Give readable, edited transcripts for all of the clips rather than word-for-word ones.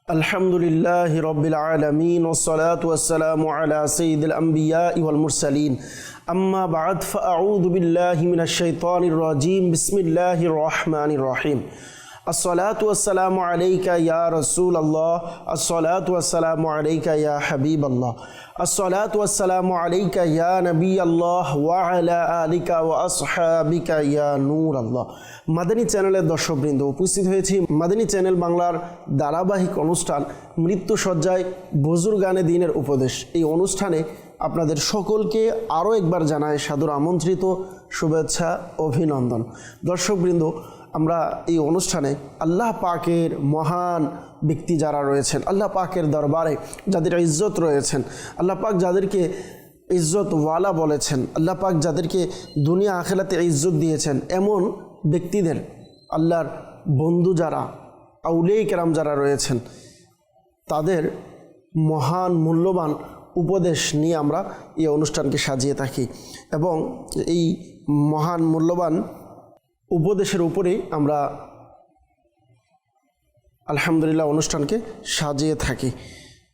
الحمد لله رب العالمين والصلاة والسلام على سيد الأنبياء والمرسلين أما بعد فأعوذ بالله من الشيطان الرجيم بسم الله الرحمن الرحيم الصلاة والسلام عليك يا رسول الله الصلاة والسلام عليك يا حبيب الله الصلاة والسلام عليك يا نبي الله وعلى آلك وأصحابك يا نور الله মাদানী চ্যানেলের দর্শকবৃন্দ উপস্থিত হয়েছি মাদানী চ্যানেল বাংলার ধারাবাহিক অনুষ্ঠান মৃত্যুসজ্জায় বুজুর্গানে দ্বীনের উপদেশ। এই অনুষ্ঠানে আপনাদের সকলকে আরও একবার জানাই সাদর আমন্ত্রিত শুভেচ্ছা অভিনন্দন। দর্শকবৃন্দ, আমরা এই অনুষ্ঠানে আল্লাহ পাকের মহান ব্যক্তি যারা রয়েছেন, আল্লাহ পাকের দরবারে যাদের ইজ্জত রয়েছেন, আল্লাহ পাক যাদেরকে ইজ্জতওয়ালা বলেছেন, আল্লাহ পাক যাদেরকে দুনিয়া আখিরাতে ইজ্জত দিয়েছেন, এমন ব্যক্তিদের আল্লাহর বন্ধু যারা আউলিয়া কেরাম যারা রয়েছেন, তাদের মহান মূল্যবান উপদেশ নিয়ে আমরা এই অনুষ্ঠানকে সাজিয়ে থাকি এবং এই মহান মূল্যবান উপদেশের উপরেই আমরা আলহামদুলিল্লাহ অনুষ্ঠানকে সাজিয়ে থাকি।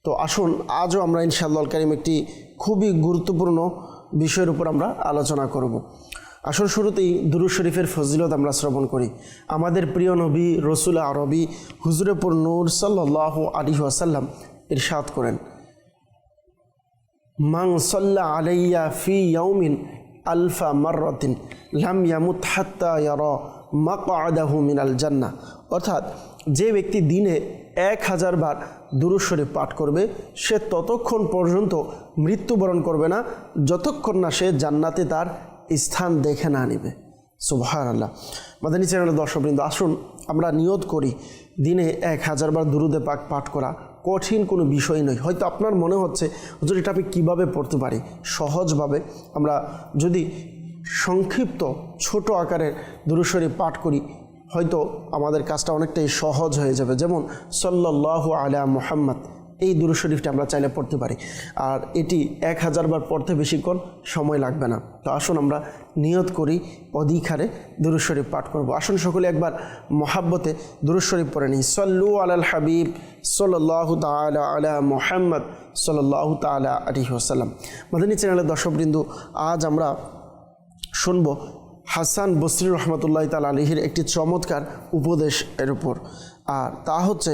তো আসুন আজও আমরা ইনশাআল্লাহ কারীম একটি খুবই গুরুত্বপূর্ণ বিষয়ের উপর আমরা আলোচনা করব। আসল শুরুতেই দুরূদ শরীফের ফজিলত আমরা শ্রবণ করি। আমাদের প্রিয় নবী রসুল আরবি হুজুরে পুর নূর সাল্লাল্লাহু আলাইহি ওয়াসাল্লাম ইরশাদ করেন, মান সাল্লা আলাইয়া ফি ইয়াউমিন আলফা মাররাতিন লাম ইয়ামুত হাত্তা ইয়ারা মাকআদাহু মিনাল জান্নাহ। অর্থাৎ যে ব্যক্তি দিনে 1000 বার দুরূদ শরীফ পাঠ করবে, সে ততক্ষণ পর্যন্ত মৃত্যুবরণ করবে না যতক্ষণ না সে জান্নাতে তার স্থান দেখে না নিবে। সুবহানাল্লাহ। মাদানী চ্যানেলের দর্শকবৃন্দ, আসুন আমরা নিয়ত করি দিনে 1000 বার দুরুদে পাক পাঠ করা কঠিন কোনো বিষয় নয়। হয়তো আপনার মনে হচ্ছে হুজুর এটা আমি কীভাবে পড়তে পারি। সহজভাবে আমরা যদি সংক্ষিপ্ত ছোট আকারের দুরূদ শরীফ পাঠ করি, হয়তো আমাদের কাজটা অনেকটাই সহজ হয়ে যাবে। যেমন সাল্লাল্লাহু আলা মুহাম্মদ, এই দুরূদ শরীফটা আমরা চাইলে পড়তে পারি, আর এটি 1000 বার পড়তে বেশিক্ষণ সময় লাগবে না। তো আসুন আমরা নিয়ত করি অধিক হারে দুরূদ শরীফ পাঠ করব। আসুন সকলে একবার মহাব্বতে দুরূদ শরীফ পড়ে নিই। সল্লু আলাল হাবিব সাল্লাল্লাহু তাআলা আলা মুহাম্মদ সাল্লাল্লাহু তাআলা আলাইহি ওয়াসাল্লাম। মাদানী চ্যানেলের দর্শকবৃন্দ, আজ আমরা শুনব হাসান বসরি রহমতুল্লাহ তাআলা আলাইহির একটি চমৎকার উপদেশ এর উপর, আর তা হচ্ছে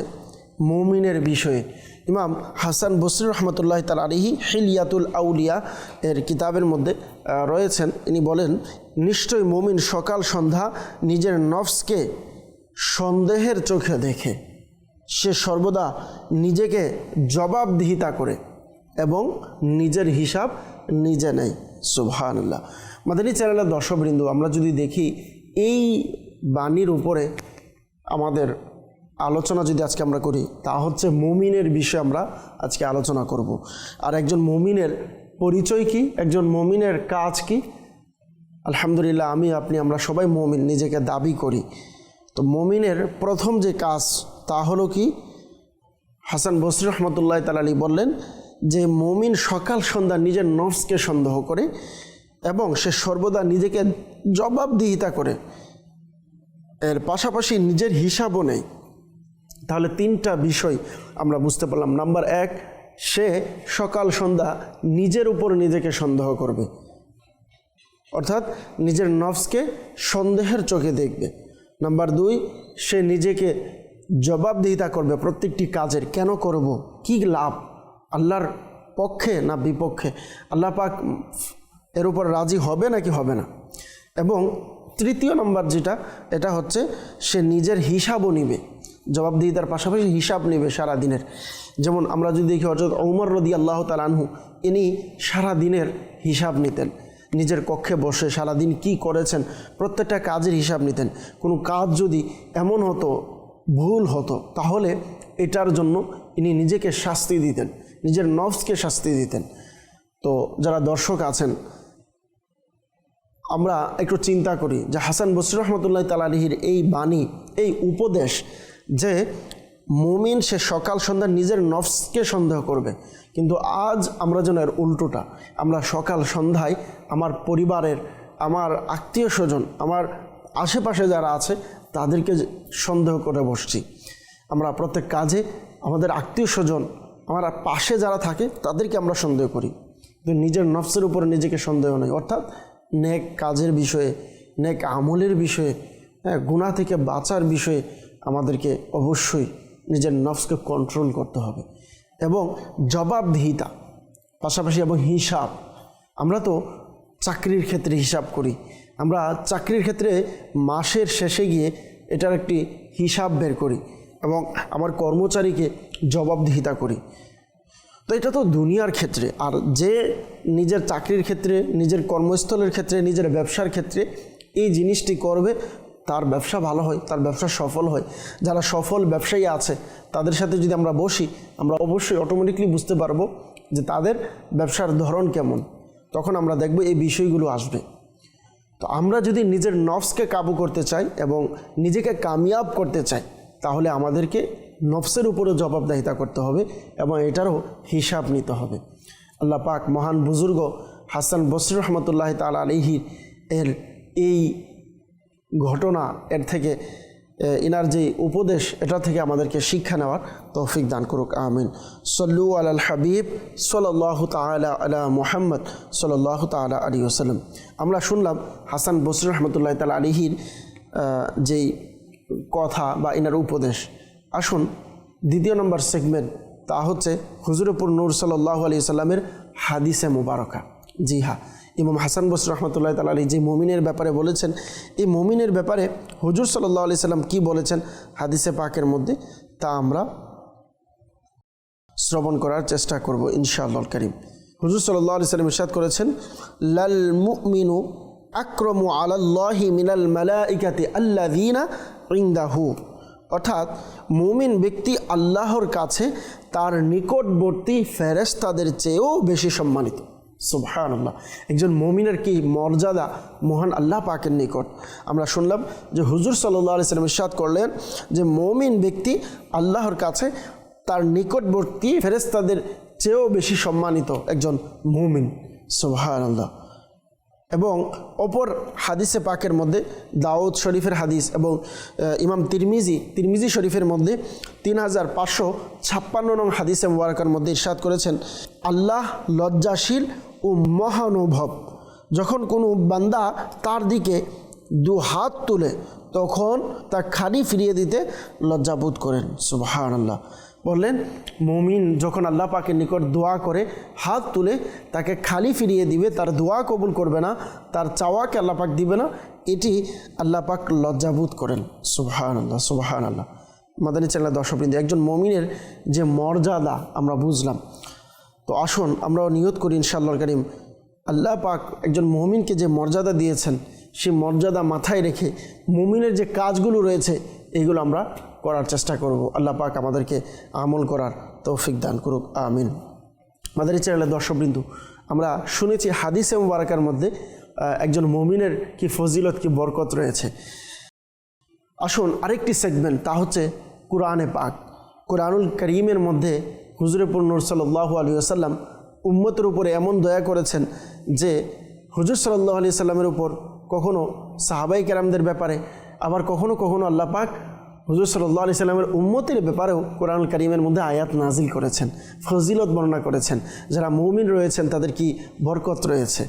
মুমিনের বিষয়ে। ইমাম হাসান বসরি রহমতুল্লাহ তাআলা আলাইহি হিলিয়াতুল আউলিয়া এর কিতাবের মধ্যে রয়েছেন। ইনি বলেন, নিশ্চয় মুমিন সকাল সন্ধ্যা নিজের নফসকে সন্দেহের চোখে দেখে, সে সর্বদা নিজেকে জবাবদিহিতা করে এবং নিজের হিসাব নিজে নেয়। সুবহানাল্লাহ। মাদানী চ্যানেলের দর্শকবৃন্দ, আমরা যদি দেখি এই বাণীর উপরে আমাদের আলোচনা যদি আজকে আমরা করি, তা হচ্ছে মুমিনের বিষয়ে আমরা আজকে আলোচনা করব। আর একজন মুমিনের পরিচয় কি, একজন মুমিনের কাজ কি? আলহামদুলিল্লাহ, আমরা সবাই মুমিন নিজেকে দাবি করি। তো মুমিনের প্রথম যে কাজ তা হলো কি? হাসান বসরি রহমতুল্লাহ তাআলা আলাইহি বললেন যে মুমিন সকাল সন্ধ্যা নিজের নফসকে সন্দেহ করে এবং সে সর্বদা নিজেকে জবাবদিহিতা করে, এর পাশাপাশি নিজের হিসাবও নেই। তাহলে 3টা বিষয় আমরা বুঝতে পারলাম। নাম্বার 1, সে সকাল সন্ধ্যা নিজের উপর নিজেকে সন্দেহ করবে, অর্থাৎ নিজের নফসকে সন্দেহের চোখে দেখবে। নাম্বার 2, সে নিজেকে জবাবদিহিতা করবে প্রত্যেকটি কাজের, কেন করব, কি লাভ, আল্লাহর পক্ষে না বিপক্ষে, আল্লাহ পাক এর উপর রাজি হবে নাকি হবে না। এবং 3য় নম্বর যেটা, এটা হচ্ছে সে নিজের হিসাবও নিবে, জবাবদিহিতার পাশাপাশি হিসাব নেবে সারা দিনের। যেমন আমরা যদি দেখি হযরত ওমর রাদিয়াল্লাহু তাআলা আনহু, ইনি সারা দিনের হিসাব নিতেন। নিজের কক্ষে বসে সারাদিন কি করেছেন প্রত্যেকটা কাজের হিসাব নিতেন। কোনো কাজ যদি এমন হতো, ভুল হতো, তাহলে এটার জন্য ইনি নিজেকে শাস্তি দিতেন, নিজের নফসকে শাস্তি দিতেন। তো যারা দর্শক আছেন, আমরা একটু চিন্তা করি যে হাসান বসরি রহমতুল্লাহ তাআলা আলাইহির এই বাণী, এই উপদেশ যে মুমিন সে সকাল সন্ধ্যা নিজের নফসকে সন্দেহ করবে, কিন্তু আজ আমরা যেন এর উল্টোটা, আমরা সকাল সন্ধ্যায় আমার পরিবারের, আমার আত্মীয় স্বজন, আমার আশেপাশে যারা আছে তাদেরকে সন্দেহ করে বসছি। আমরা প্রত্যেক কাজে আমাদের আত্মীয় স্বজন, আমার পাশে যারা থাকে তাদেরকে আমরা সন্দেহ করি, কিন্তু নিজের নফসের উপরে নিজেকে সন্দেহ নেই। অর্থাৎ নেক কাজের বিষয়ে, নেক আমলের বিষয়ে, গুনাহ থেকে বাঁচার বিষয়ে আমাদেরকে অবশ্যই নিজের নফসকে কন্ট্রোল করতে হবে এবং জবাবদিহিতা পাশাপাশি এবং হিসাব। আমরা তো চাকরির ক্ষেত্রে হিসাব করি, আমরা চাকরির ক্ষেত্রে মাসের শেষে গিয়ে এটার একটি হিসাব বের করি এবং আমার কর্মচারীকে জবাবদিহিতা করি। তো এটা তো দুনিয়ার ক্ষেত্রে। আর যে নিজের চাকরির ক্ষেত্রে, নিজের কর্মস্থলের ক্ষেত্রে, নিজের ব্যবসার ক্ষেত্রে এই জিনিসটি করবে, তার ব্যবসা ভালো হয়, তার ব্যবসা সফল হয়। যারা সফল ব্যবসায়ী আছে তাদের সাথে যদি আমরা বসি, আমরা অবশ্যই অটোমেটিকলি বুঝতে পারবো যে তাদের ব্যবসার ধরন কেমন। তখন আমরা দেখব এই বিষয়গুলো আসবে। তো আমরা যদি নিজের নফসকে কাবু করতে চাই এবং নিজেকে কামিয়াব করতে চাই, তাহলে আমাদেরকে নফসের উপরে জবাবদিহিতা করতে হবে এবং এটারও হিসাব নিতে হবে। আল্লাহ পাক মহান বুজুর্গ হাসান বসরি রহমতুল্লাহ তাআলা আলাইহি এর এই ঘটনা, এর থেকে ইনার যে উপদেশ, এটা থেকে আমাদেরকে শিক্ষা নেওয়ার তৌফিক দান করুক, আমিন। সল্লু আলাল হাবিব সাল্লাল্লাহু তাআলা আলা মুহাম্মদ সাল্লাল্লাহু তাআলা আলাইহি ওয়াসাল্লাম। আমরা শুনলাম হাসান বসরি রহমতুল্লাহ তাআলা আলাইহির যেই কথা বা ইনার উপদেশ। আসুন দ্বিতীয় নম্বর সেগমেন্ট, তা হচ্ছে হুজুরপুর নূর সাল্লাল্লাহু আলাইহি সাল্লামের হাদিসে মুবারকা। জি হ্যাঁ, ইমাম হাসান বসরি রহমতুল্লাহ তাআলা আলাইহি যে মুমিনের ব্যাপারে বলেছেন, এই মুমিনের ব্যাপারে হুজুর সাল্লাল্লাহু আলাইহি সাল্লাম কী বলেছেন হাদিসে পাকের মধ্যে, তা আমরা শ্রবণ করার চেষ্টা করব ইনশাআল্লাহুল কারীম। হুজুর সাল্লাল্লাহু আলাইহি সাল্লাম ইরশাদ করেছেন, লাল মুমিনু আকরামু আলাল্লাহি মিনাল মালাইকাতি আল্লাযীনা ইনদাহু। অর্থাৎ মুমিন ব্যক্তি আল্লাহর কাছে তার নিকটবর্তী ফেরেশতাদের চেয়েও বেশি সম্মানিত। সুবহানাল্লাহ, একজন মুমিনের কি মর্যাদা মহান আল্লাহ পাকের নিকট। আমরা শুনলাম যে হুজুর সাল্লাল্লাহু আলাইহি সাল্লাম ইরশাদ করলেন যে মুমিন ব্যক্তি আল্লাহর কাছে তার নিকটবর্তী ফেরেশতাদের চেয়েও বেশি সম্মানিত একজন মুমিন। সুবহানাল্লাহ। এবং অপর হাদিসে পাকের মধ্যে দাউদ শরীফের হাদিস এবং ইমাম তিরমিজি শরীফের মধ্যে 3556 নং হাদিসে মুবারকার মধ্যে ইরশাদ করেছেন, আল্লাহ লজ্জাশীল ও মহানুভব। যখন কোনো বান্দা তার দিকে দু হাত তুলে তখন তা খালি ফিরিয়ে দিতে লজ্জাবোধ করেন। সুবহানাল্লাহ। বললেন মুমিন যখন আল্লাহ পাকের নিকট দোয়া করে হাত তুলে তাকে খালি ফিরিয়ে দিবে, তার দোয়া কবুল করবে না, তার চাওয়াকে আল্লাহ পাক দিবে না, এটি আল্লাহ পাক লজ্জাবোধ করেন। সুবহানাল্লাহ, সুবহানাল্লাহ। মাদানী চ্যানেলের দর্শকবৃন্দ, একজন মুমিনের যে মর্যাদা আমরা বুঝলাম। তো আসুন আমরাও নিয়ত করি ইনশাআল্লাহুল কারীম, আল্লাহ পাক একজন মুমিনকে যে মর্যাদা দিয়েছেন, সেই মর্যাদা মাথায় রেখে মুমিনের যে কাজগুলো রয়েছে এইগুলো আমরা করার চেষ্টা করব। আল্লাহ পাক আমাদেরকে আমল করার তৌফিক দান করুক, আমিন। মাদানী চ্যানেলের দর্শকবৃন্দ, আমরা শুনেছি হাদিসে মুবারকার মধ্যে একজন মুমিনের কি ফজিলত, কি বরকত রয়েছে। আসুন আরেকটি সেগমেন্ট, তা হচ্ছে কুরআনে পাক। কুরআনুল কারীমের মধ্যে হুজুরপুর নূর সাল্লাল্লাহু আলাইহি ওয়াসাল্লাম উম্মতের উপরে এমন দয়া করেছেন যে হুজুর সাল্লাল্লাহু আলাইহি সাল্লামের উপর কখনো সাহাবাই কেরামদের ব্যাপারে, আবার কখনো কখনো আল্লাহ পাক হুজুর সাল্লাল্লাহু আলাইহি সাল্লামের উম্মতের ব্যাপারেও কুরআনুল কারীমের মধ্যে আয়াত নাজিল করেছেন, ফজিলত বর্ণনা করেছেন। যারা মুমিন রয়েছেন তাদের কি বরকত রয়েছে।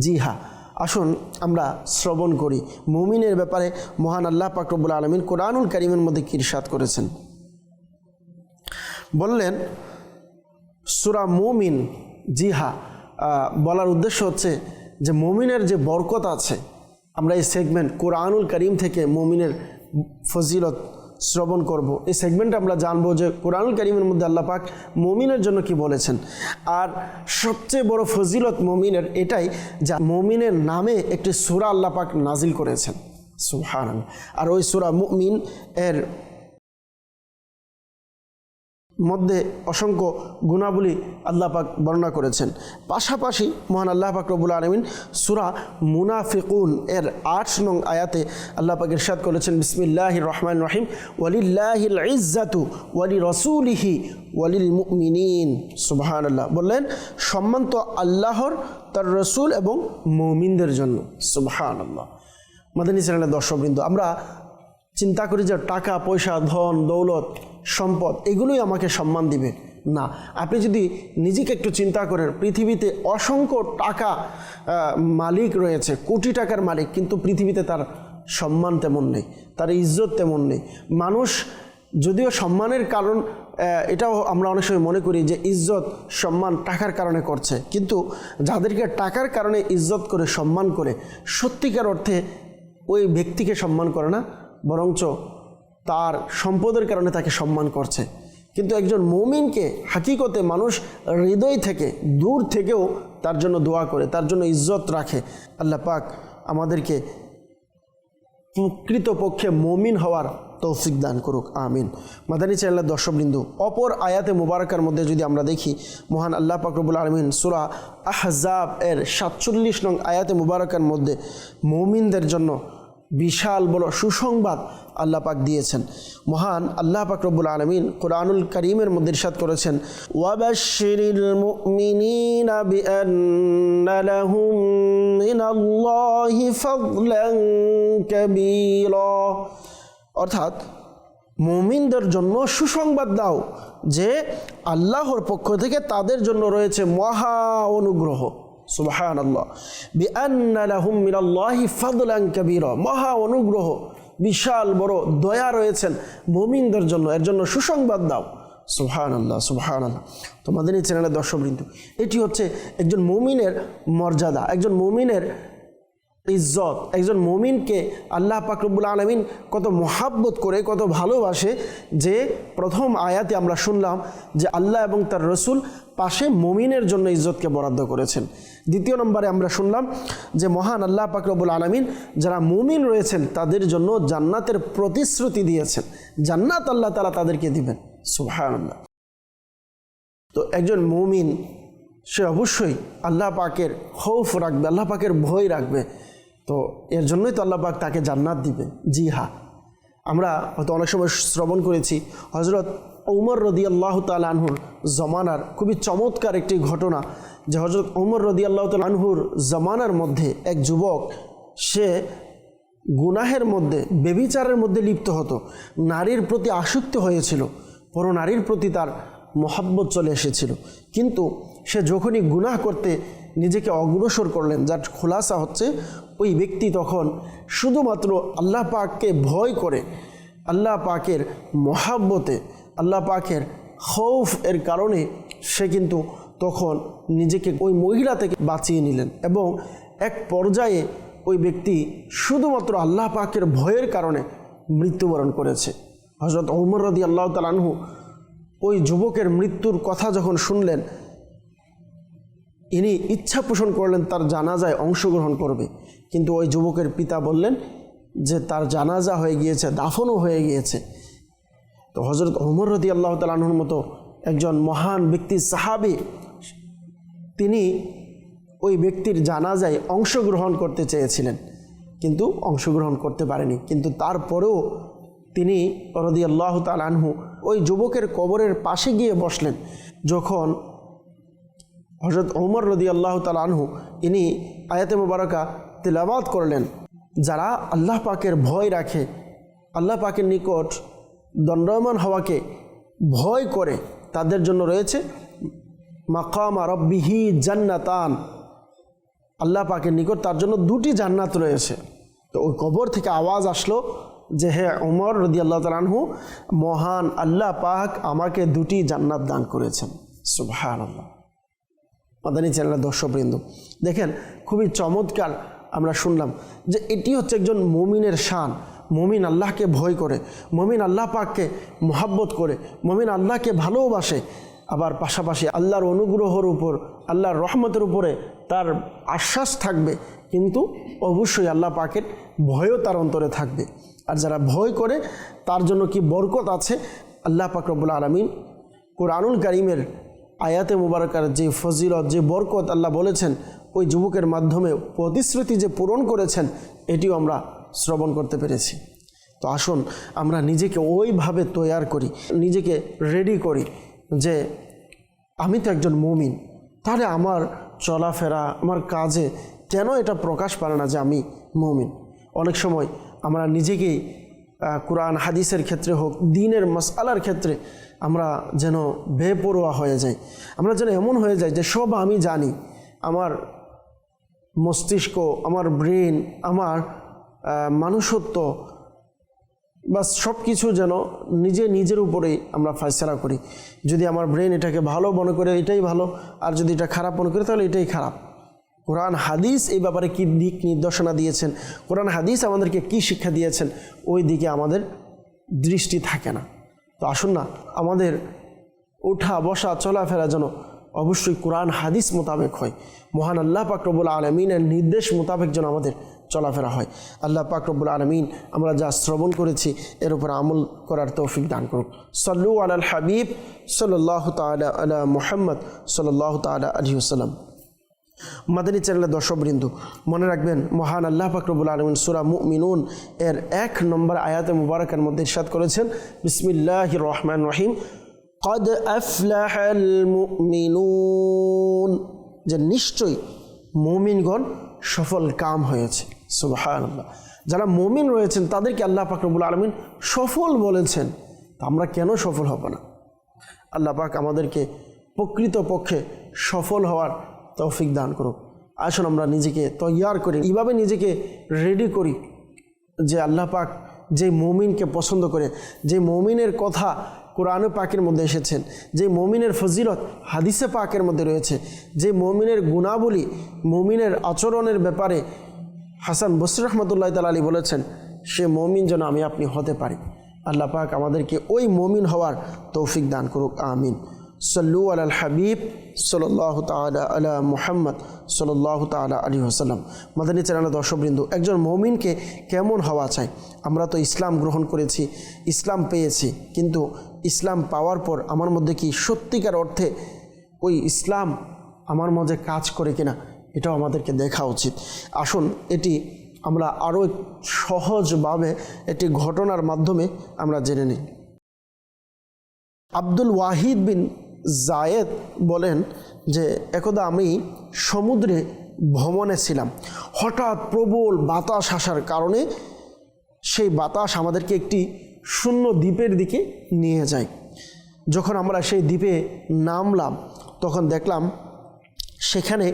জি হ্যাঁ, আসুন আমরা শ্রবণ করি মুমিনের ব্যাপারে মহান আল্লাহ পাক রব্বুল আলামিন কুরআনুল কারীমের মধ্যে কি ইরশাদ করেছেন। বললেন সূরা মুমিন। জি হ্যাঁ, বলার উদ্দেশ্য হচ্ছে যে মুমিনের যে বরকত আছে, আমরা এই সেগমেন্ট কুরআনুল কারীম থেকে মুমিনের ফজিলত শ্রবণ করব। এই সেগমেন্টে আমরা জানবো যে কুরআনুল কারীমের মধ্যে আল্লাহ পাক মুমিনের জন্য কি বলেছেন। আর সবচেয়ে বড় ফজিলত মুমিনের এটাই যে মুমিনের নামে একটি সূরা আল্লাহ পাক নাজিল করেছেন। সুবহানাল্লাহ। আর ওই সূরা মুমিন এর মধ্যে অসংখ্য গুণাবলী আল্লাহ পাক বর্ণনা করেছেন। পাশাপাশি মহান আল্লাহ পাক রব্বুল আলামিন সূরা মুনাফিকুন এর 8 নং আয়াতে আল্লাহ পাক ইরশাদ করেছেন, বিসমিল্লাহির রহমানির রহিম, ওয়ালিল্লাহিল ইজ্জাতু ওয়ালি রাসূলিহি ওয়ালিল মুমিনিন। সুবহানাল্লাহ। বললেন সম্মান তো আল্লাহর, তার রাসূল এবং মুমিনদের জন্য। সুবহানাল্লাহ। মাদানী চ্যানেলের দর্শকবৃন্দ, আমরা চিন্তা করি যে টাকা পয়সা ধন দৌলত সম্পদ এগুলোই আমাকে সম্মান দিবে। না, আপনি যদি নিজেকে একটু চিন্তা করেন, পৃথিবীতে অসংখ্য টাকা মালিক রয়েছে, কোটি টাকার মালিক, কিন্তু পৃথিবীতে তার সম্মান তেমন নেই, তার ইজ্জত তেমন নেই। মানুষ যদিও সম্মানের কারণ, এটাও আমরা অনেক সময় মনে করি যে ইজ্জত সম্মান টাকার কারণে করছে, কিন্তু যাদেরকে টাকার কারণে ইজ্জত করে সম্মান করে সত্যিকার অর্থে ওই ব্যক্তিকে সম্মান করে না, বরঞ্চ তার সম্পদের কারণে তাকে সম্মান করছে। কিন্তু একজন মুমিনকে হাকিকতে মানুষ হৃদয় থেকে দূর থেকেও তার জন্য দোয়া করে, তার জন্য ইজ্জত রাখে। আল্লাহ পাক আমাদেরকে প্রকৃতপক্ষে মুমিন হওয়ার তৌফিক দান করুক, আমিন। মাদানী চ্যানেলের দর্শকবৃন্দ, অপর আয়াতে মুবারাকার মধ্যে যদি আমরা দেখি, মহান আল্লাহ পাক রব্বুল আলামিন সূরা আহজাব এর 47 নং আয়াতে মুবারাকার মধ্যে মুমিনদের জন্য বিশাল বড় সুসংবাদ আল্লাহ পাক দিয়েছেন। মহান আল্লাহ পাক রব্বুল আলামিন কোরআনুল কারীমের মধ্যে ইরশাদ করেছেন, ওয়াবাশশিরিল মুমিনিনা বিআন্না লাহুম মিনাল্লাহি ফাযলান কাবীরা, অর্থাৎ মুমিনদের জন্য সুসংবাদ দাও যে আল্লাহর পক্ষ থেকে তাদের জন্য রয়েছে মহা অনুগ্রহ। সুবহানাল্লাহ, বিআন্না লাহুম মিনাল্লাহি ফাযলান কাবীরা, মহা অনুগ্রহ, বিশাল বড় দয়া রয়েছেন মুমিনদের জন্য, এর জন্য সুসংবাদ দাও। সুবহানাল্লাহ, সুবহানাল্লাহ। তোমাদের এই চ্যানেলের দর্শকবৃন্দ, এটি হচ্ছে একজন মুমিনের মর্যাদা, একজন মুমিনের ইজ্জত। একজন মুমিনকে আল্লাহ পাক রব্বুল আলামিন কত মহাব্বত করে, কত ভালোবাসে, যে প্রথম আয়াতে আমরা শুনলাম যে আল্লাহ এবং তার রসুল পাশে মুমিনের জন্য ইজ্জতকে বরাদ্দ করেছেন। দ্বিতীয় নম্বরে আমরা শুনলাম যে মহান আল্লাহ পাক রব্বুল আলামিন যারা মুমিন রয়েছেন তাদের জন্য জান্নাতের প্রতিশ্রুতি দিয়েছেন, জান্নাত আল্লাহ তাআলা তাদেরকে দিবেন। সুবহানাল্লাহ। তো একজন মুমিন সে অবশ্যই আল্লাহ পাকের খৌফ রাখবে, আল্লাহ পাকের ভয় রাখবে। তো এর জন্যই তো আল্লাহ পাক তাকে জান্নাত দিবে। জি হ্যাঁ, আমরা হয়তো অনেক সময় শ্রবণ করেছি হযরত ওমর রাদিয়াল্লাহু তাআলা আনহুর জমানার খুবই চমৎকার একটি ঘটনা, যে হযরত ওমর রাদিয়াল্লাহু তাআলা আনহুর জমানার মধ্যে এক যুবক, সে গুনাহের মধ্যে, ব্যভিচারের মধ্যে লিপ্ত হতো, নারীর প্রতি আসক্ত হয়েছিল, পর নারীর প্রতি তার মহাব্বত চলে এসেছিল। কিন্তু সে যখনই গুনাহ করতে নিজেকে অগ্রসর করলেন, যার খোলাসা হচ্ছে ওই ব্যক্তি তখন শুধুমাত্র আল্লাহ পাককে ভয় করে, আল্লাহ পাকের মহাব্বতে, আল্লাহ পাকের খৌফ এর কারণে সে কিন্তু তখন নিজেকে ওই মহিলা থেকে বাঁচিয়ে নিলেন, এবং এক পর্যায়ে ওই ব্যক্তি শুধুমাত্র আল্লাহ পাকের ভয়ের কারণে মৃত্যুবরণ করেছে। হযরত ওমর রাদিয়াল্লাহু তাআলা আনহু ওই যুবকের মৃত্যুর কথা যখন শুনলেন, ইনি ইচ্ছা পোষণ করলেন তার জানাজায় অংশগ্রহণ করবে, কিন্তু ওই যুবকের পিতা বললেন যে তার জানাজা হয়ে গিয়েছে, দাফনও হয়ে গিয়েছে। তো হযরত ওমর রাদিয়াল্লাহু তাআলা আনহুর মতো একজন মহান ব্যক্তি, সাহাবী, তিনি ওই ব্যক্তির জানাজায় অংশগ্রহণ করতে চেয়েছিলেন, কিন্তু অংশগ্রহণ করতে পারেনি। কিন্তু তারপরেও তিনি রাদিয়াল্লাহু তাআলা আনহু ওই যুবকের কবরের পাশে গিয়ে বসলেন। যখন হযরত ওমর রাদিয়াল্লাহু তাআলা আনহু ইনি আয়াতে মুবারাকা তিলাওয়াত করলেন, যারা আল্লাহ পাকের ভয় রাখে, আল্লাহ পাকের নিকট দণ্ডায়মান হওয়াকে ভয় করে, তাদের জন্য রয়েছে মাকামা রাব্বিহি জান্নাতান, আল্লাহ পাকের নিকট তার জন্য দুটি জান্নাত রয়েছে। তো ওই কবর থেকে আওয়াজ আসলো যে হে ওমর রাদিয়াল্লাহু তাআলা আনহু, মহান আল্লাহ পাক আমাকে দুটি জান্নাত দান করেছেন। সুবহানাল্লাহ। মাদানী চ্যানেলের দর্শকবৃন্দ, দেখেন খুবই চমৎকার আমরা শুনলাম যে এটি হচ্ছে একজন মুমিনের শান। মুমিন আল্লাহকে ভয় করে, মুমিন আল্লাহ পাককে মহাব্বত করে, মুমিন আল্লাহকে ভালোবাসে, আবার পাশাপাশি আল্লাহর অনুগ্রহের উপর, আল্লাহর রহমতের উপরে তার আশ্বাস থাকবে, কিন্তু অবশ্যই আল্লাহ পাকের ভয়ও তার অন্তরে থাকবে। আর যারা ভয় করে তার জন্য কি বরকত আছে, আল্লাহ পাক রব্বুল আলামিন কোরআনুল কারীমের আয়াতে মুবারাকার যে ফজিলত, যে বরকত আল্লাহ বলেছেন, ওই যুবকের মাধ্যমে প্রতিশ্রুতি যে পূরণ করেছেন, এটিও আমরা শ্রবণ করতে পেরেছি। তো আসুন আমরা নিজেকে ওইভাবে তৈয়ার করি, নিজেকে রেডি করি যে আমি তো একজন মুমিন, তাহলে আমার চলাফেরা, আমার কাজে কেন এটা প্রকাশ পায় না যে আমি মুমিন? অনেক সময় আমরা নিজেকেই কোরআন হাদিসের ক্ষেত্রে হোক, দ্বীনের মাসআলার ক্ষেত্রে আমরা যেন বেপরোয়া হয়ে যাই, আমরা যেন এমন হয়ে যাই যে সব আমি জানি, আমার মস্তিষ্ক, আমার ব্রেন, আমার মানুষত্ব, বাস সব কিছু যেন নিজের উপরেই আমরা ফয়সালা করি। যদি আমার ব্রেন এটাকে ভালো মনে করে এটাই ভালো, আর যদি এটা খারাপ মনে করে তাহলে এটাই খারাপ। কোরআন হাদিস এই ব্যাপারে কী দিক নির্দেশনা দিয়েছেন, কোরআন হাদিস আমাদেরকে কি শিক্ষা দিয়েছেন, ওই দিকে আমাদের দৃষ্টি থাকে না। তো আসুন না, আমাদের ওঠা বসা চলাফেরা যেন অবশ্যই কোরআন হাদিস মোতাবেক হয়, মহান আল্লাহ পাক রব্বুল আলামিনের নির্দেশ মোতাবেক যেন আমাদের চলাফেরা হয়। আল্লাহ পাক রব্বুল আলামিন আমরা যা শ্রবণ করেছি এর উপর আমল করার তৌফিক দান করুক। সাল্লু আলাল হাবিব সাল্লাল্লাহু তাআলা আলা মুহাম্মদ সাল্লাল্লাহু তাআলা আলাইহি ওয়াসাল্লাম। মাদানী চ্যানেলের দর্শকবৃন্দ, মনে রাখবেন মহান আল্লাহ পাক রব্বুল আলামিন সূরা মুমিনুন এর 1 নম্বর আয়াতে মুবারাকার মধ্যে ইরশাদ করেছেন, বিসমিল্লাহির রহমানির রহিম, قد أفلح المؤمنون, যে নিশ্চয়ই মুমিনগণ সফল কাম হয়েছে। সুবহানাল্লাহ, যারা মুমিন রয়েছেন তাদেরকে আল্লাহ পাক রব্বুল আলামিন সফল বলেছেন। আমরা কেন সফল হব না? আল্লাহ পাক আমাদেরকে প্রকৃতপক্ষে সফল হওয়ার তৌফিক দান করুক। আসুন আমরা নিজেকে তৈয়ার করি, এইভাবে নিজেকে রেডি করি যে আল্লাহ পাক যে মুমিনকে পছন্দ করে, যে মুমিনের কথা কোরআনে পাকের মধ্যে এসেছেন, যে মুমিনের ফজিলত হাদিসে পাকের মধ্যে রয়েছে, যে মুমিনের গুণাবলী, মুমিনের আচরণের ব্যাপারে হাসান বসরি রহমতুল্লাহ তাআলা আলাইহি বলেছেন, সে মুমিন যেন আমি আপনি হতে পারি। আল্লাহ পাক আমাদেরকে ওই মুমিন হওয়ার তৌফিক দান করুক, আমিন। সাল্লু আলাল হাবিব সাল্লাল্লাহু তাআলা আলা মুহাম্মদ সাল্লাল্লাহু তাআলা আলাইহি ওয়াসাল্লাম। মাদানী চ্যানেলের দর্শকবৃন্দ, একজন মুমিনকে কেমন হওয়া চাই? আমরা তো ইসলাম গ্রহণ করেছি, ইসলাম পেয়েছি, কিন্তু ইসলাম পাওয়ার পর আমার মধ্যে কি সত্যিকার অর্থে ওই ইসলাম আমার মধ্যে কাজ করে কিনা, এটাও আমাদেরকে দেখা উচিত। আসুন এটি আমরা আরও সহজভাবে একটি ঘটনার মাধ্যমে আমরা জেনে নিই। আব্দুল ওয়াহিদ বিন জায়েদ বলেন যে একদা আমি সমুদ্রে ভ্রমণে ছিলাম, হঠাৎ প্রবল বাতাস আসার কারণে সেই বাতাস আমাদেরকে একটি শূন্য দ্বীপের দিকে নিয়ে যায়। যখন আমরা সেই দ্বীপে নামলাম তখন দেখলাম সেখানে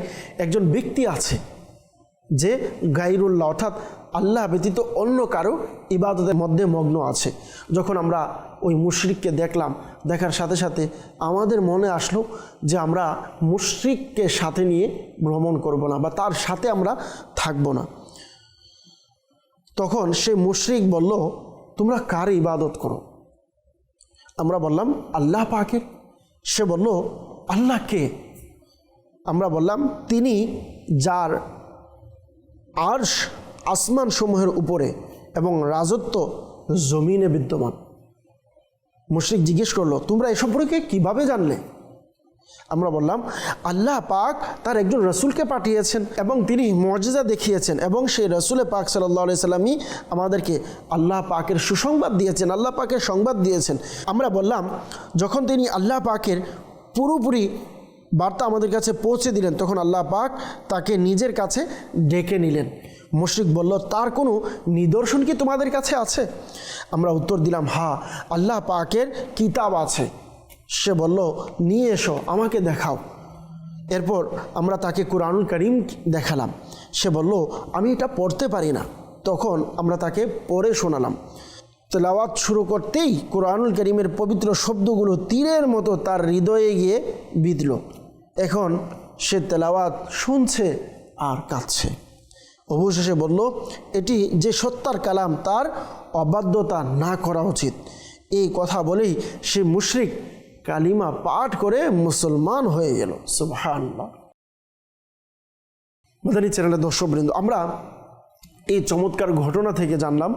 একজন ব্যক্তি আছে যে গায়রুল্লাহ অর্থাৎ আল্লাহ ব্যতীত অন্য কারো ইবাদতের মধ্যে মগ্ন আছে। যখন আমরা ওই মুশরিককে দেখলাম, দেখার সাথে সাথে আমাদের মনে আসলো যে আমরা মুশরিককে সাথে নিয়ে ভ্রমণ করব না বা তার সাথে আমরা থাকব না। তখন সেই মুশরিক বলল, তোমরা কার ইবাদত করো? আমরা বললাম আল্লাহ পাকের। সে বলল, আল্লাহ কে? আমরা বললাম তিনি যার আরশ আসমান সমূহের উপরে এবং রাজত্ব জমিনে বিদ্যমান। মুশরিক জিজ্ঞেস করলো, তোমরা এসব সম্পর্কে কীভাবে জানলে? আমরা বললাম আল্লাহ পাক তার একজন রসুলকে পাঠিয়েছেন এবং তিনি মুজিজা দেখিয়েছেন এবং সেই রসুলে পাক সাল্লাল্লাহু আলাইহি সাল্লামই আমাদেরকে আল্লাহ পাকের সুসংবাদ দিয়েছেন, আল্লাহ পাকের সংবাদ দিয়েছেন। আমরা বললাম যখন তিনি আল্লাহ পাকের পুরোপুরি বার্তা আমাদের কাছে পৌঁছে দিলেন তখন আল্লাহ পাক তাকে নিজের কাছে ডেকে নিলেন। মুশরিক বলল, তার কোনো নিদর্শন কি তোমাদের কাছে আছে? আমরা উত্তর দিলাম, হ্যাঁ, আল্লাহ পাকের কিতাব আছে। সে বলল, নিয়ে এসো, আমাকে দেখাও। এরপর আমরা তাকে কুরআনুল কারীম দেখালাম। সে বলল, আমি এটা পড়তে পারি না। তখন আমরা তাকে পড়ে শোনালাম। তেলাওয়াত শুরু করতেই কুরআনুল কারীমের পবিত্র শব্দগুলো তীরের মতো তার হৃদয়ে গিয়ে বিঁধল। এখন সে তেলাওয়াত শুনছে আর কাঁদছে। অবশেষে বলল, এটি যে সত্তার কালাম তার অবাধ্যতা না করা উচিত। এই কথা বলেই সে মুশরিক কালিমা পাঠ করে মুসলমান হয়ে গেল। সুবহানাল্লাহ। মাদানী চ্যানেলের দর্শকবৃন্দ, আমরা এই চমৎকার ঘটনা থেকে জানলাম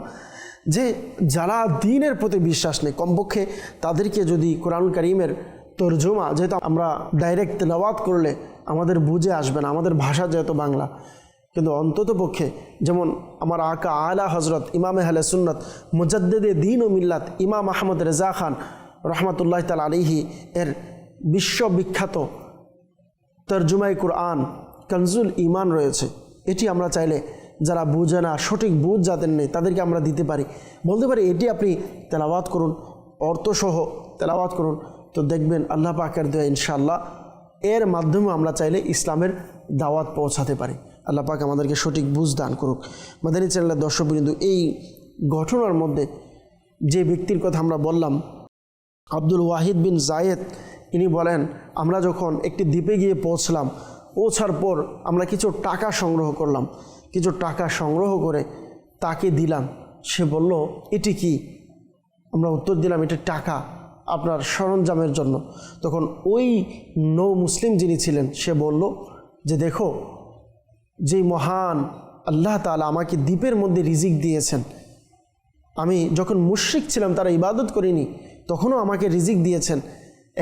যে যারা দ্বীনের প্রতি বিশ্বাস নেই, কমপক্ষে তাদেরকে যদি কোরআনুল কারীমের তরজমা, যেহেতু আমরা ডাইরেক্ট তেলাওয়াত করলে আমাদের বুঝে আসবে না, আমাদের ভাষা যেহেতু বাংলা, কিন্তু অন্ততপক্ষে যেমন আমার আকা আলা হজরত ইমামে আহলে সুন্নাত মুজাদ্দিদে দ্বীন ও মিল্লাত ইমাম আহমদ রেজা খান রহমতুল্লাহ তাআলা আলাইহি এর বিশ্ববিখ্যাত তরজমায়ে কুরআন কানজুল ঈমান রয়েছে। এটি আমরা চাইলে যারা বুঝে না, সঠিক বুঝ যাদের নেই, তাদেরকে আমরা দিতে পারি, বলতে পারি এটি আপনি তেলাওয়াত করুন, অর্থসহ তেলাওয়াত করুন। তো দেখবেন আল্লাহ পাকের দয়া ইনশাআল্লাহ এর মাধ্যমে আমরা চাইলে ইসলামের দাওয়াত পৌঁছাতে পারি। আল্লাহ পাক আমাদেরকে সঠিক বুঝ দান করুক। মাদানী চ্যানেলের দর্শকবৃন্দ, এই ঘটনার মধ্যে যে ব্যক্তির কথা আমরা বললাম, আব্দুল ওয়াহিদ বিন জায়েদ, ইনি বলেন আমরা যখন একটি দ্বীপে গিয়ে পৌঁছার পর আমরা কিছু টাকা সংগ্রহ করলাম, কিছু টাকা সংগ্রহ করে তাকে দিলাম। সে বলল এটি কি? আমরা উত্তর দিলাম এটা টাকা আপনার সরঞ্জামের জন্য। তখন ওই নৌ মুসলিম যিনি ছিলেন সে বলল যে দেখো, যেই মহান আল্লাহ তাআলা আমাকে দ্বীপের মধ্যে রিজিক দিয়েছেন, আমি যখন মুশরিক ছিলাম, তারা ইবাদত করিনি, তখনও আমাকে রিজিক দিয়েছেন,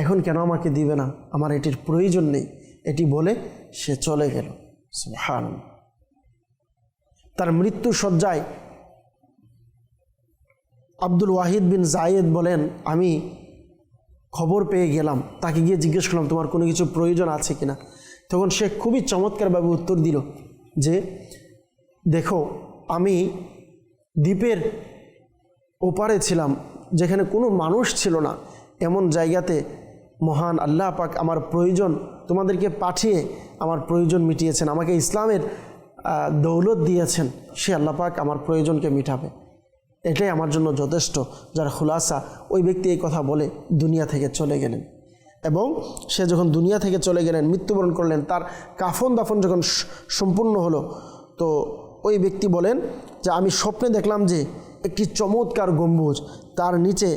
এখন কেন আমাকে দিবে না? আমার এটির প্রয়োজন নেই। এটি বলে সে চলে গেল। সুবহানাল্লাহ। তার মৃত্যু শয্যায় আব্দুল ওয়াহিদ বিন জায়েদ বলেন আমি খবর পেয়ে গেলাম, তাকে গিয়ে জিজ্ঞেস করলাম তোমার কোনো কিছু প্রয়োজন আছে কিনা। তখন সে খুবই চমৎকারভাবে উত্তর দিল যে দেখো, আমি দ্বীপের ওপারে ছিলাম, যেখানে কোনো মানুষ ছিল না, এমন জায়গাতে মহান আল্লাহ পাক আমার প্রয়োজন তোমাদেরকে পাঠিয়ে আমার প্রয়োজন মিটিয়েছেন, আমাকে ইসলামের দৌলত দিয়েছেন, সে আল্লাহ পাক আমার প্রয়োজনকে মিটাবে, এটাই আমার জন্য যথেষ্ট। যার খুলাসা, ওই ব্যক্তি এই কথা বলে দুনিয়া থেকে চলে গেলেন। এবং সে যখন দুনিয়া থেকে চলে গেলেন, মৃত্যুবরণ করলেন, তার কাফন দাফন যখন সম্পূর্ণ হলো, তো ওই ব্যক্তি বলেন যে আমি স্বপ্নে দেখলাম যে একটি চমৎকার গম্বুজ, তার নিচে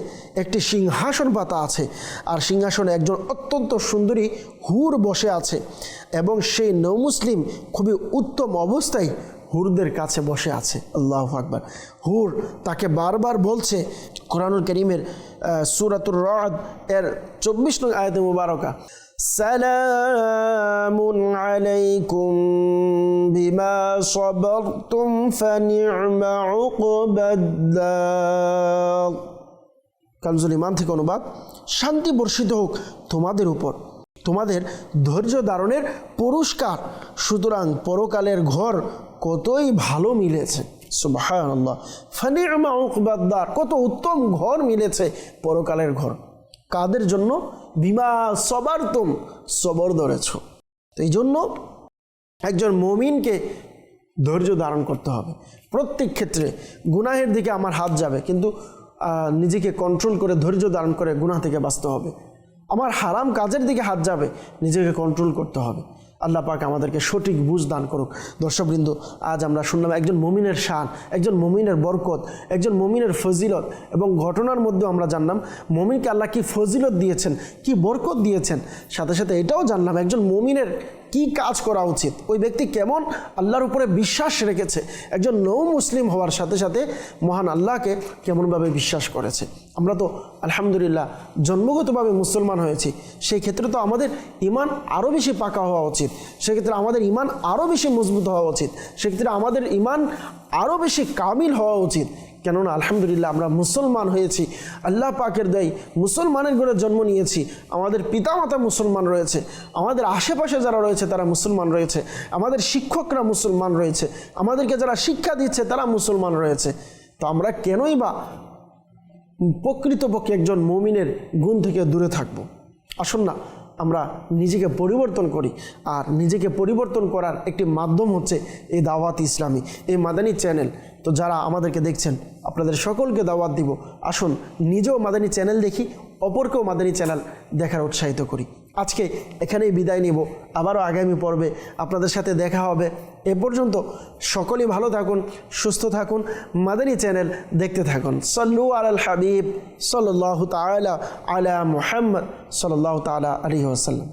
একটি সিংহাসন পাতা আছে, আর সিংহাসনে একজন অত্যন্ত সুন্দরী হুর বসে আছে, এবং সেই নৌমুসলিম খুবই উত্তম অবস্থায় হুরদের কাছে বসে আছে। আল্লাহু আকবার। হুর তাকে বারবার বলছে, কোরআনুল কারীমের সূরাতুর রাদ এর 24 নং আয়াতে মুবারকা, সালামুন আলাইকুম বিমা সাবারতুম ফানি'মা উকবাদ। কানজুল ঈমান থেকে অনুবাদ, শান্তি বর্ষিত হোক তোমাদের উপর, তোমাদের ধৈর্য ধারণের পুরস্কার, সুতরাং পরকালের ঘর কতই ভালো মিলেছে। সুবহানাল্লাহ। ফানি'মা উকবাদ, কত উত্তম ঘর মিলেছে পরকালের ঘর। কাদের জন্য? বিমা সবারতুম, সবর ধরেছ। তো এই জন্য একজন মুমিনকে ধৈর্য ধারণ করতে হবে। প্রত্যেক ক্ষেত্রে গুনাহের দিকে আমার হাত যাবে, কিন্তু নিজেকে কন্ট্রোল করে ধৈর্য ধারণ করে গুনাহ থেকে বাঁচতে হবে। আমার হারাম কাজের দিকে হাত যাবে, নিজেকে কন্ট্রোল করতে হবে। আল্লাহ পাক আমাদেরকে সঠিক বুঝ দান করুক। দর্শকবৃন্দ, আজ আমরা শুনলাম একজন মুমিনের শান, একজন মুমিনের বরকত, একজন মুমিনের ফজিলত, এবং ঘটনার মধ্যে আমরা জানলাম মুমিনকে আল্লাহ কি ফজিলত দিয়েছেন, কি বরকত দিয়েছেন। সাথে সাথে এটাও জানলাম একজন মুমিনের কি কাজ করা উচিত, ওই ব্যক্তি কেমন আল্লাহর উপরে বিশ্বাস রেখেছে, একজন নৌ মুসলিম হওয়ার সাথে সাথে মহান আল্লাহকে কেমনভাবে বিশ্বাস করেছে। আমরা তো আলহামদুলিল্লাহ জন্মগতভাবে মুসলমান হয়েছি, সেই ক্ষেত্রে তো আমাদের ঈমান আরও বেশি পাকা হওয়া উচিত, সেক্ষেত্রে আমাদের ঈমান আরও বেশি মজবুত হওয়া উচিত, সেক্ষেত্রে আমাদের ঈমান আরও বেশি কামিল হওয়া উচিত। কেননা আলহামদুলিল্লাহ আমরা মুসলমান হয়েছি, আল্লাহ পাকের দয়ায় মুসলমানের ঘরে জন্ম নিয়েছি, আমাদের পিতামাতা মুসলমান রয়েছে, আমাদের আশেপাশে যারা রয়েছে তারা মুসলমান রয়েছে, আমাদের শিক্ষকরা মুসলমান রয়েছে, আমাদেরকে যারা শিক্ষা দিচ্ছে তারা মুসলমান রয়েছে। তো আমরা কেনই বা প্রকৃতপক্ষে একজন মুমিনের গুণ থেকে দূরে থাকব? আসুন না আমরা নিজেকে পরিবর্তন করি। আর নিজেকে পরিবর্তন করার একটি মাধ্যম হচ্ছে এই দাওয়াত ইসলামী, এই মাদানী চ্যানেল। তো যারা আমাদেরকে দেখছেন আপনাদের সকলকে দাওয়াত দিব, আসুন নিজেও মাদানী চ্যানেল দেখি, অপরকেও মাদানী চ্যানেল দেখার উৎসাহিত করি। আজকে এখানেই বিদায় নিব, আবারও আগামী পর্বে আপনাদের সাথে দেখা হবে। এ পর্যন্ত সকলেই ভালো থাকুন, সুস্থ থাকুন, মাদানী চ্যানেল দেখতে থাকুন। সাল্লু আলাল হাবিব সাল্লাল্লাহু তাআলা আলা মুহাম্মদ সাল্লাল্লাহু তাআলা আলাইহি ওয়াসাল্লাম।